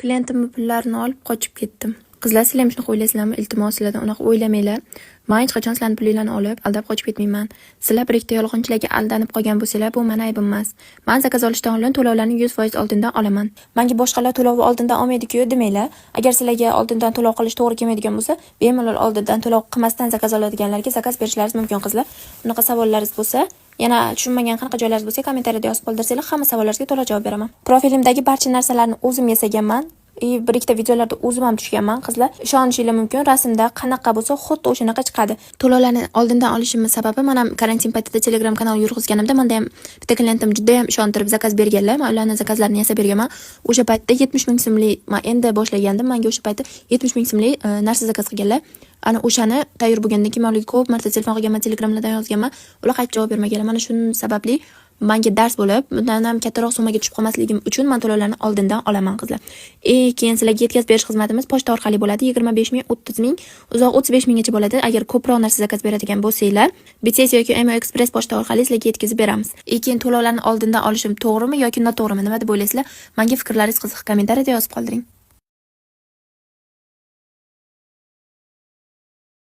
Klientimning pullarini olib qochib ketdim. Qizlar, sizlar ham shunaqa o'ylaysizlarmi? Iltimos, sizlardan unaqa o'ylamanglar. Men hech qachon sizlarning pullaringizni olib, aldab qochib ketmayman. Sizlar birikta yolg'onchilarga aldanib qolgan bo'lsanglar, bu meni aybim emas. Men zakaz olishdan oldin to'lovlarni 100% oldindan olaman. Menga boshqalar to'lovni oldindan olmaydi-ku demanglar. Agar sizlarga oldindan to'lov qilish to'g'ri kelmaydigan bo'lsa, bemalol oldindan to'lov qilmasdan zakaz oladiganlarga zakaz berishlaringiz mumkin, qizlar. Unaqa savollaringiz bo'lsa, yana tushunmagan qanaqa joylaringiz bo'lsa, kommentariyada yozib qoldirsanglar, hamma savollaringizga to'liq javob beraman. Profilimdagi barcha narsalarni o'zim yasaganman. Bir ikkita videolarda o'zim ham tushganman, qizlar. Ishonishingiz mumkin, rasmda qanaqa bo'lsa, xuddi o'shanaqa chiqadi. To'lovlarni oldindan olishimning sababi, men ham karantin paytida Telegram kanal yurg'izganimda, menda ham bitta klientim juda ham ishontirib zakaz berganlar. Men ularning zakazlarini yasab berganman. O'sha paytda 70 ming so'mlik, men endi boshlagandim. Menga o'sha paytda 70 ming so'mlik narsa zakaz qilganlar. Ana o'shani tayyor bo'lgandan keyin men ularga ko'p marta telefon qilganman, Telegramlardan yozganman. Ular qaytib javob bermaganlar. Mana shu sababli menga dars bo'lib, bundan ham kattaroq summaga tushib qolmasligim uchun men to'lovlarni oldindan olaman, qizlar. Keyin sizlarga yetkazib berish xizmatimiz pochta orqali bo'ladi. 25 ming, 30 ming, uzoq 35 minggacha bo'ladi. Agar ko'proq narsa zakaz beradigan bo'lsanglar, BTS yoki Emo Express pochta orqali sizlarga yetkazib beramiz. Keyin to'lovlarni oldindan olishim to'g'rimi yoki noto'g'rimi, nima deb o'ylaysizlar? Menga fikrlaringiz qiziq, kommentariyada yozib qoldiring.